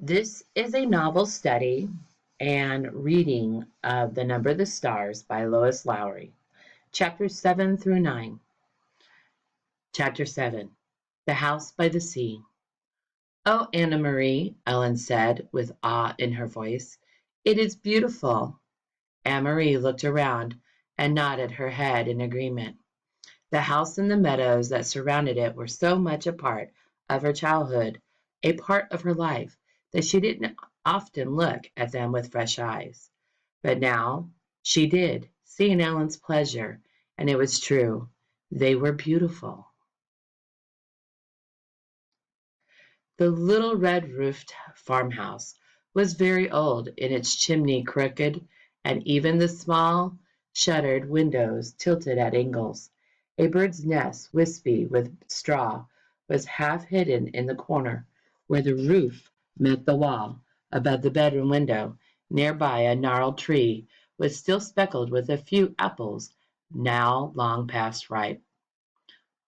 This is a novel study and reading of The Number of the Stars by Lois Lowry, chapters 7 through 9. Chapter 7, The House by the Sea. Oh, Anna Marie, Ellen said with awe in her voice, it is beautiful. Anne Marie looked around and nodded her head in agreement. The house and the meadows that surrounded it were so much a part of her childhood, a part of her life, that she didn't often look at them with fresh eyes. But now she did, seeing Ellen's pleasure, and it was true. They were beautiful. The little red-roofed farmhouse was very old, in its chimney crooked, and even the small shuttered windows tilted at angles. A bird's nest, wispy with straw, was half hidden in the corner where the roof met the wall. Above the bedroom window, near by a gnarled tree, was still speckled with a few apples now long past ripe.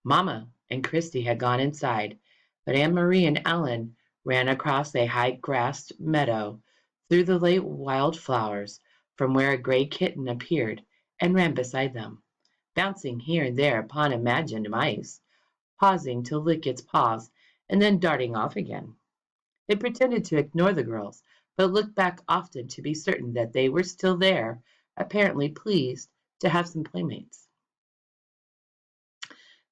Mamma and Christy had gone inside, but Anne Marie and Ellen ran across a high-grassed meadow, through the late wild flowers, from where a gray kitten appeared, and ran beside them, bouncing here and there upon imagined mice, pausing to lick its paws, and then darting off again. It pretended to ignore the girls, but looked back often to be certain that they were still there, apparently pleased to have some playmates.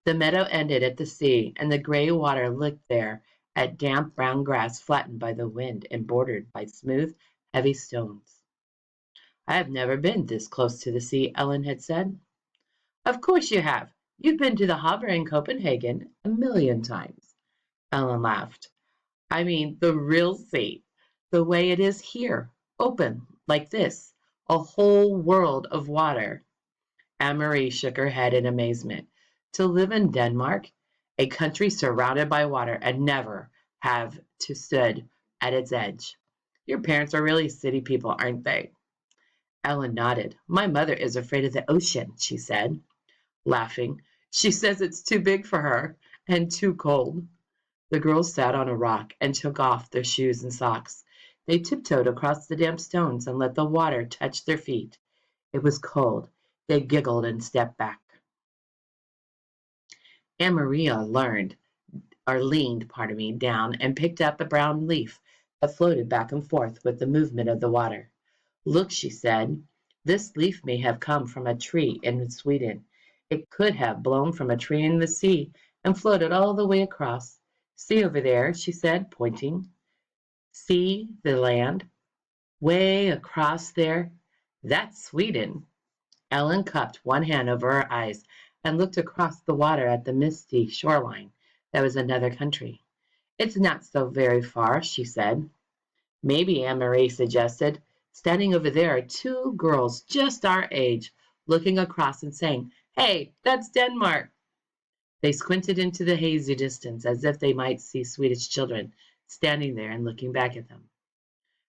The meadow ended at the sea, and the gray water looked there at damp brown grass flattened by the wind and bordered by smooth, heavy stones. I have never been this close to the sea, Ellen had said. Of course you have. You've been to the Havre in Copenhagen a million times. Ellen laughed. I mean the real sea, the way it is here, open, like this, a whole world of water. Anne-Marie shook her head in amazement. To live in Denmark, a country surrounded by water, and never have to stood at its edge. Your parents are really city people, aren't they? Ellen nodded. My mother is afraid of the ocean, she said, laughing. She says it's too big for her and too cold. The girls sat on a rock and took off their shoes and socks. They tiptoed across the damp stones and let the water touch their feet. It was cold. They giggled and stepped back. Anne Maria leaned down and picked up a brown leaf that floated back and forth with the movement of the water. Look, she said, this leaf may have come from a tree in Sweden. It could have blown from a tree in the sea and floated all the way across. See over there, she said, pointing. See the land? Way across there? That's Sweden. Ellen cupped one hand over her eyes and looked across the water at the misty shoreline. That was another country. It's not so very far, she said. Maybe, Anne Marie suggested. Standing over there are two girls just our age, looking across and saying, Hey, that's Denmark. They squinted into the hazy distance as if they might see Swedish children standing there and looking back at them.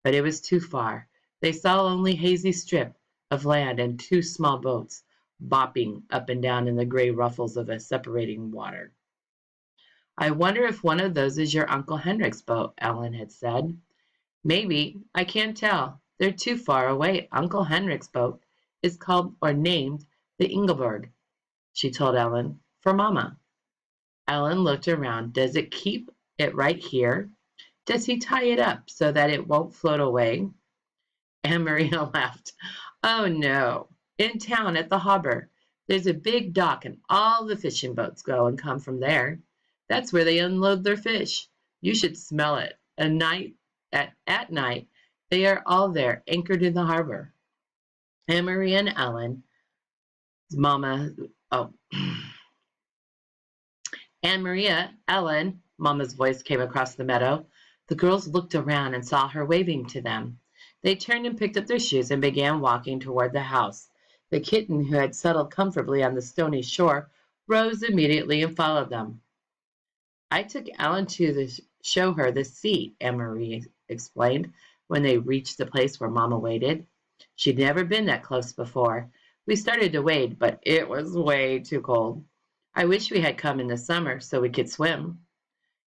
But it was too far. They saw only a hazy strip of land and two small boats bopping up and down in the gray ruffles of a separating water. I wonder if one of those is your Uncle Henrik's boat, Ellen had said. Maybe. I can't tell. They're too far away. Uncle Henrik's boat is called or named the Ingeborg, she told Ellen, for Mamma. Ellen looked around. Does it keep it right here? Does he tie it up so that it won't float away? Anne Maria laughed. Oh, no. In town at the harbor, there's a big dock and all the fishing boats go and come from there. That's where they unload their fish. You should smell it. At night, they are all there, anchored in the harbor. Anne Marie and Ellen's Mama, oh, Anne Maria, Ellen, Mama's voice came across the meadow. The girls looked around and saw her waving to them. They turned and picked up their shoes and began walking toward the house. The kitten, who had settled comfortably on the stony shore, rose immediately and followed them. I took Ellen to show her the sea, Anne Marie explained, when they reached the place where Mama waited. She'd never been that close before. We started to wade, but it was way too cold. I wish we had come in the summer so we could swim.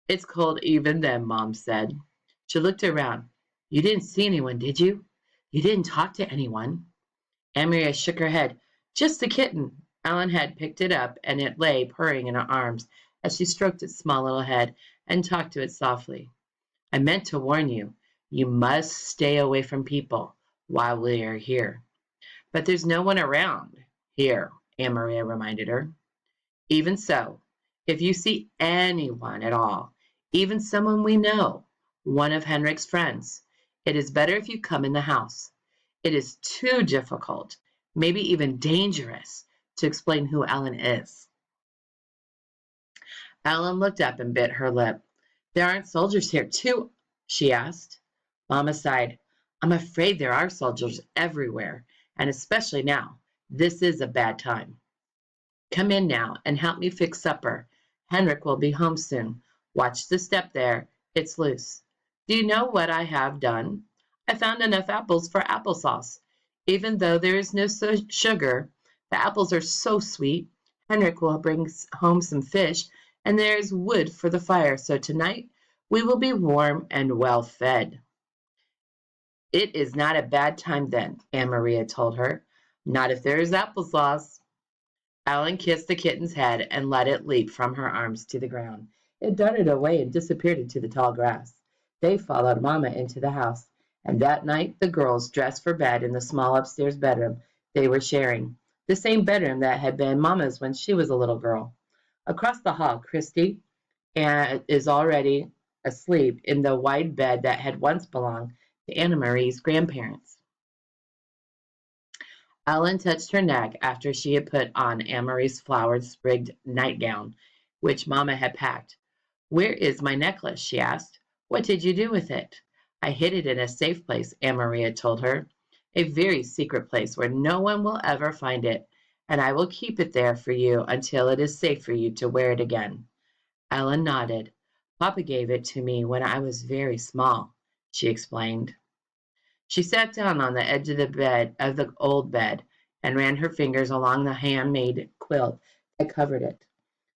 It's cold even then, Mom said. She looked around. You didn't see anyone, did you? You didn't talk to anyone? Amelia shook her head. Just the kitten. Ellen had picked it up, and it lay purring in her arms as she stroked its small little head and talked to it softly. I meant to warn you. You must stay away from people while we are here. But there's no one around here, Aunt Maria reminded her. Even so, if you see anyone at all, even someone we know, one of Henrik's friends, it is better if you come in the house. It is too difficult, maybe even dangerous, to explain who Ellen is. Ellen looked up and bit her lip. There aren't soldiers here, too, she asked. Mama sighed. I'm afraid there are soldiers everywhere, and especially now. This is a bad time. Come in now and help me fix supper. Henrik will be home soon. Watch the step there. It's loose. Do you know what I have done? I found enough apples for applesauce. Even though there is no sugar, the apples are so sweet. Henrik will bring home some fish, and there is wood for the fire, so tonight we will be warm and well fed. It is not a bad time then, Aunt Maria told her. Not if there is applesauce. Ellen kissed the kitten's head and let it leap from her arms to the ground. It darted away and disappeared into the tall grass. They followed Mamma into the house, and that night the girls dressed for bed in the small upstairs bedroom they were sharing, the same bedroom that had been Mamma's when she was a little girl. Across the hall, Christy is already asleep in the wide bed that had once belonged to Anna Marie's grandparents. Ellen touched her neck after she had put on Anne-Marie's flowered-sprigged nightgown, which Mamma had packed. Where is my necklace? She asked. What did you do with it? I hid it in a safe place, Anne-Marie told her. A very secret place where no one will ever find it, and I will keep it there for you until it is safe for you to wear it again. Ellen nodded. Papa gave it to me when I was very small, she explained. She sat down on the edge of the old bed, and ran her fingers along the handmade quilt that covered it.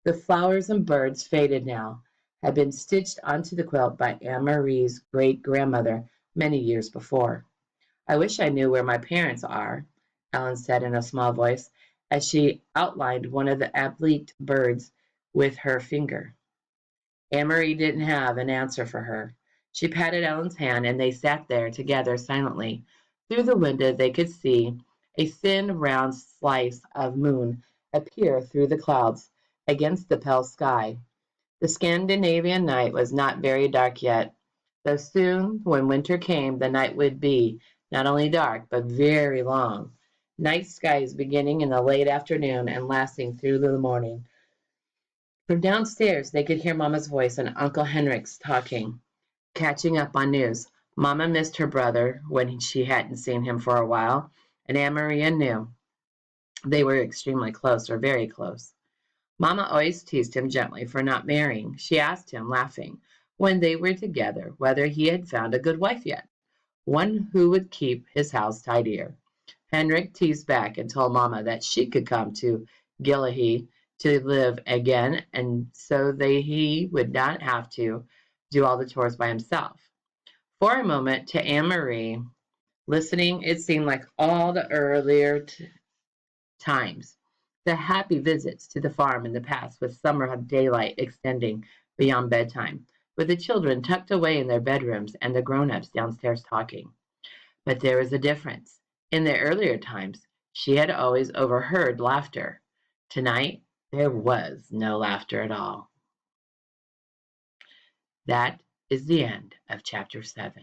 The flowers and birds, faded now, had been stitched onto the quilt by Anne Marie's great-grandmother many years before. I wish I knew where my parents are, Ellen said in a small voice, as she outlined one of the oblique birds with her finger. Anne-Marie didn't have an answer for her. She patted Ellen's hand, and they sat there together silently. Through the window they could see a thin, round slice of moon appear through the clouds against the pale sky. The Scandinavian night was not very dark yet, though soon, when winter came, the night would be not only dark, but very long. Night skies beginning in the late afternoon and lasting through the morning. From downstairs they could hear Mamma's voice and Uncle Henrik's talking, catching up on news. Mamma missed her brother when she hadn't seen him for a while, and Aunt Maria knew. They were extremely close, or very close. Mamma always teased him gently for not marrying. She asked him, laughing, when they were together, whether he had found a good wife yet, one who would keep his house tidier. Henrik teased back and told Mamma that she could come to Gillehee to live again, and so he would not have to do all the chores by himself. For a moment, to Anne Marie, listening, it seemed like all the earlier times, the happy visits to the farm in the past with summer daylight extending beyond bedtime, with the children tucked away in their bedrooms and the grown-ups downstairs talking. But there was a difference. In the earlier times, she had always overheard laughter. Tonight, there was no laughter at all. That is the end of chapter 7.